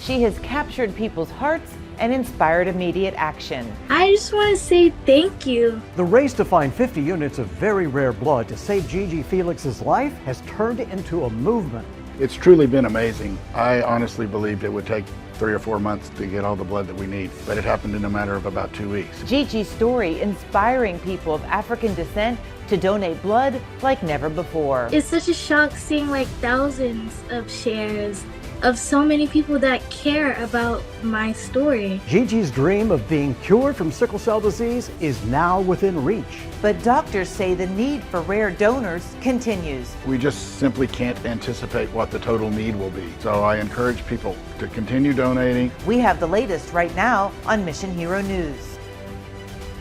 She has captured people's hearts and inspired immediate action. I just want to say thank you. The race to find 50 units of very rare blood to save Gigi Felix's life has turned into a movement. It's truly been amazing. I honestly believed it would take 3 or 4 months to get all the blood that we need, but it happened in a matter of about 2 weeks. Gigi's story inspiring people of African descent to donate blood like never before. It's such a shock seeing like thousands of shares of so many people that care about my story. Gigi's dream of being cured from sickle cell disease is now within reach. But doctors say the need for rare donors continues. We just simply can't anticipate what the total need will be. So I encourage people to continue donating. We have the latest right now on Mission Hero News.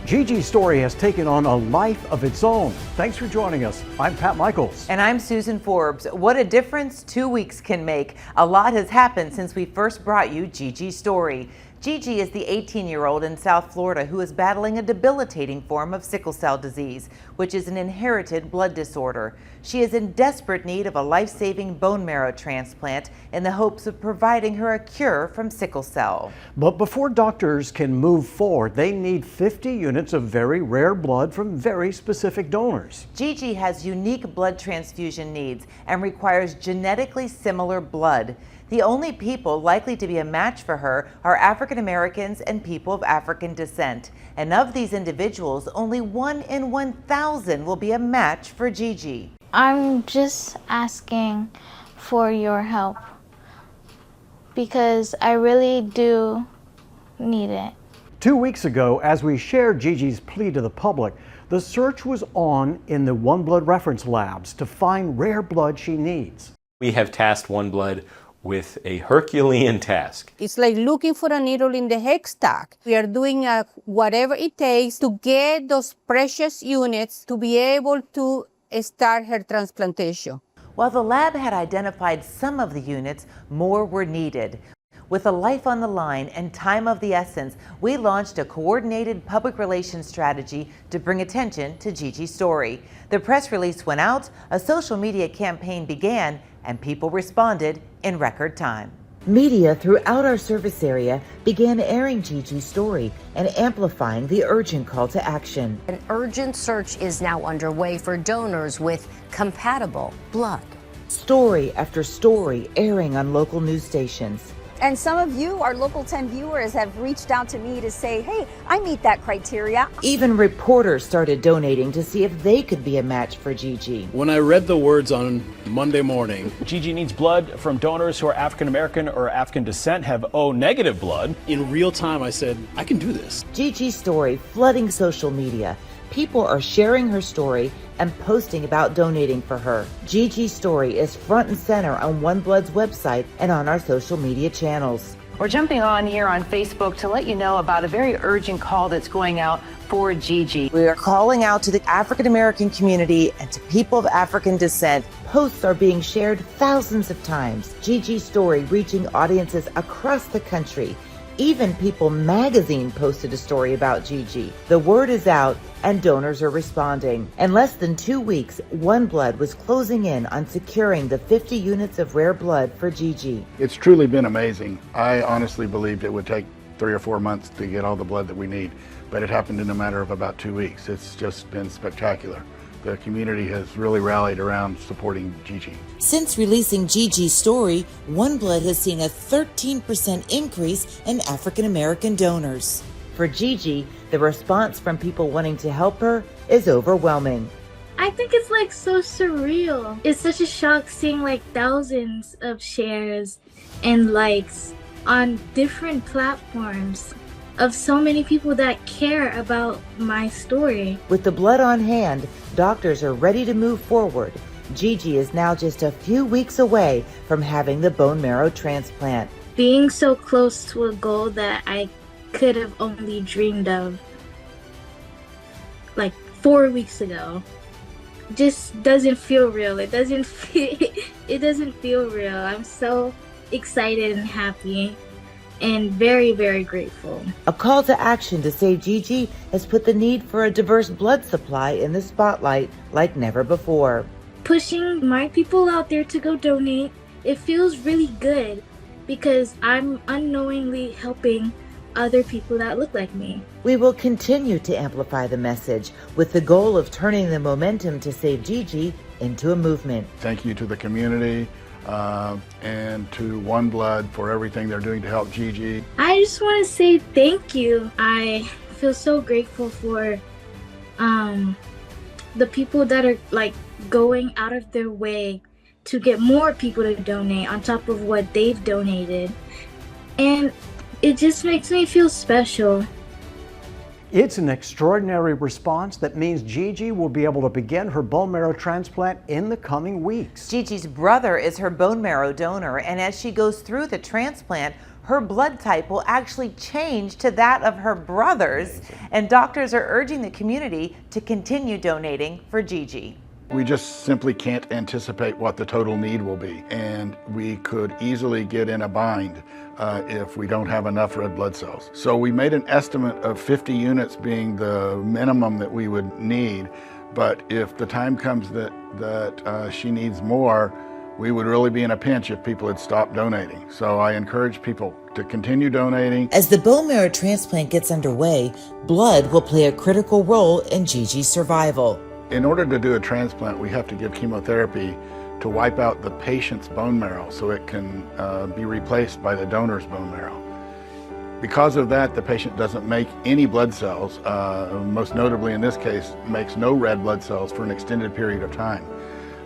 Gigi's story has taken on a life of its own. Thanks for joining us. I'm Pat Michaels. And I'm Susan Forbes. What a difference 2 weeks can make. A lot has happened since we first brought you Gigi's story. Gigi is the 18-year-old in South Florida who is battling a debilitating form of sickle cell disease, which is an inherited blood disorder. She is in desperate need of a life-saving bone marrow transplant in the hopes of providing her a cure from sickle cell. But before doctors can move forward, they need 50 units of very rare blood from very specific donors. Gigi has unique blood transfusion needs and requires genetically similar blood. The only people likely to be a match for her are African Americans and people of African descent. And of these individuals, only 1 in 1,000 will be a match for Gigi. I'm just asking for your help because I really do need it. 2 weeks ago, as we shared Gigi's plea to the public, the search was on in the One Blood reference labs to find rare blood she needs. We have tasked One Blood with a Herculean task. It's like looking for a needle in the haystack. We are doing whatever it takes to get those precious units to be able to start her transplantation. While the lab had identified some of the units, more were needed. With a life on the line and time of the essence, we launched a coordinated public relations strategy to bring attention to Gigi's story. The press release went out, a social media campaign began, and people responded in record time. Media throughout our service area began airing Gigi's story and amplifying the urgent call to action. An urgent search is now underway for donors with compatible blood. Story after story airing on local news stations. And some of you, our Local 10 viewers, have reached out to me to say, hey, I meet that criteria. Even reporters started donating to see if they could be a match for Gigi. When I read the words on Monday morning, Gigi needs blood from donors who are African American or African descent, have O negative blood. In real time, I said, I can do this. Gigi's story flooding social media. People are sharing her story and posting about donating for her. Gigi's story is front and center on One Blood's website and on our social media channels. We're jumping on here on Facebook to let you know about a very urgent call that's going out for Gigi. We are calling out to the African American community and to people of African descent. Posts are being shared thousands of times. Gigi's story reaching audiences across the country. Even People magazine posted a story about Gigi. The word is out and donors are responding. In less than 2 weeks, One Blood was closing in on securing the 50 units of rare blood for Gigi. It's truly been amazing. I honestly believed it would take 3 or 4 months to get all the blood that we need, but it happened in a matter of about 2 weeks. It's just been spectacular. The community has really rallied around supporting Gigi. Since releasing Gigi's story, One Blood has seen a 13% increase in African American donors. For Gigi, the response from people wanting to help her is overwhelming. I think it's like so surreal. It's such a shock seeing like thousands of shares and likes on different platforms of so many people that care about my story. With the blood on hand, doctors are ready to move forward. Gigi is now just a few weeks away from having the bone marrow transplant. Being so close to a goal that I could have only dreamed of like 4 weeks ago just doesn't feel real. It doesn't feel real. I'm so excited and happy and very, very grateful. A call to action to save Gigi has put the need for a diverse blood supply in the spotlight like never before. Pushing my people out there to go donate, it feels really good. because I'm unknowingly helping other people that look like me. We will continue to amplify the message with the goal of turning the momentum to save Gigi into a movement. Thank you to the community and to One Blood for everything they're doing to help Gigi. I just want to say thank you. I feel so grateful for the people that are like going out of their way to get more people to donate on top of what they've donated. And it just makes me feel special. It's an extraordinary response that means Gigi will be able to begin her bone marrow transplant in the coming weeks. Gigi's brother is her bone marrow donor, and as she goes through the transplant, her blood type will actually change to that of her brother's, and doctors are urging the community to continue donating for Gigi. We just simply can't anticipate what the total need will be, and we could easily get in a bind if we don't have enough red blood cells. So we made an estimate of 50 units being the minimum that we would need, but if the time comes that she needs more, we would really be in a pinch if people had stopped donating. So I encourage people to continue donating. As the bone marrow transplant gets underway, blood will play a critical role in Gigi's survival. In order to do a transplant, we have to give chemotherapy to wipe out the patient's bone marrow so it can be replaced by the donor's bone marrow. Because of that, the patient doesn't make any blood cells, most notably in this case, makes no red blood cells for an extended period of time.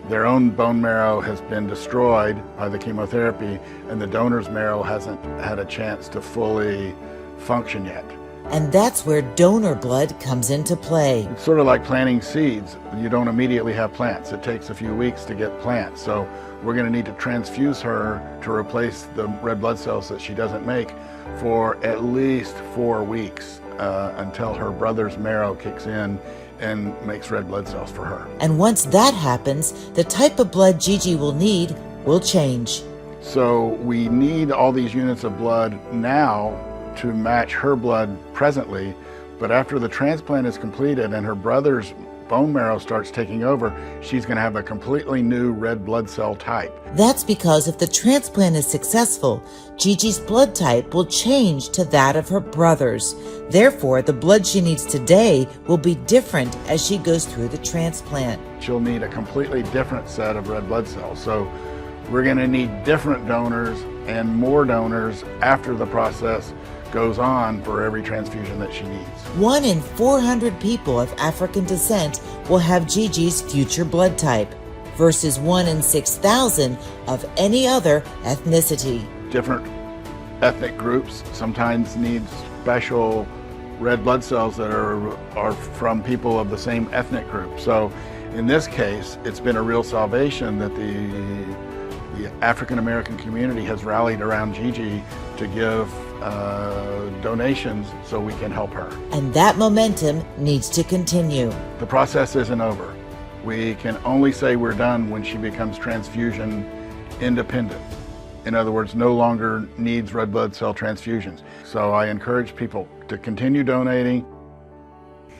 Their own bone marrow has been destroyed by the chemotherapy, and the donor's marrow hasn't had a chance to fully function yet. And that's where donor blood comes into play. It's sort of like planting seeds. You don't immediately have plants. It takes a few weeks to get plants. So we're going to need to transfuse her to replace the red blood cells that she doesn't make for at least 4 weeks until her brother's marrow kicks in and makes red blood cells for her. And once that happens, the type of blood Gigi will need will change. So we need all these units of blood now to match her blood presently, but after the transplant is completed and her brother's bone marrow starts taking over, she's going to have a completely new red blood cell type. That's because if the transplant is successful, Gigi's blood type will change to that of her brother's. Therefore, the blood she needs today will be different as she goes through the transplant. She'll need a completely different set of red blood cells. So we're going to need different donors and more donors after the process goes on for every transfusion that she needs. 1 in 400 people of African descent will have Gigi's future blood type, versus 1 in 6,000 of any other ethnicity. Different ethnic groups sometimes need special red blood cells that are from people of the same ethnic group. So in this case, it's been a real salvation that the African American community has rallied around Gigi to give donations so we can help her. And that momentum needs to continue. The process isn't over. We can only say we're done when she becomes transfusion independent. In other words, no longer needs red blood cell transfusions. So I encourage people to continue donating.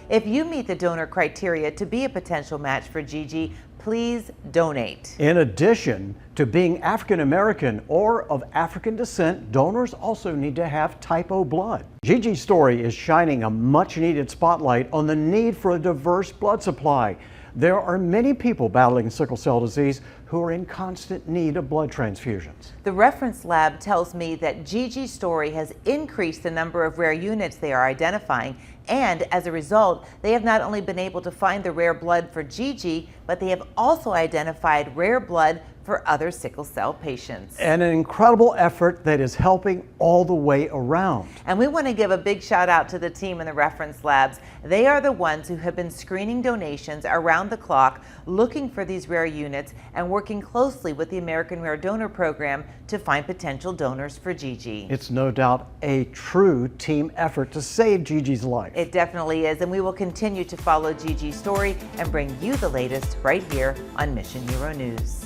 If you meet the donor criteria to be a potential match for Gigi, please donate. In addition to being African American or of African descent, donors also need to have type O blood. Gigi's story is shining a much needed spotlight on the need for a diverse blood supply. There are many people battling sickle cell disease who are in constant need of blood transfusions. The reference lab tells me that Gigi's story has increased the number of rare units they are identifying, and as a result, they have not only been able to find the rare blood for Gigi, but they have also identified rare blood for other sickle cell patients. And an incredible effort that is helping all the way around. And we want to give a big shout out to the team in the reference labs. They are the ones who have been screening donations around the clock, looking for these rare units, and working closely with the American Rare Donor Program to find potential donors for Gigi. It's no doubt a true team effort to save Gigi's life. It definitely is, and we will continue to follow Gigi's story and bring you the latest right here on Mission Hero News.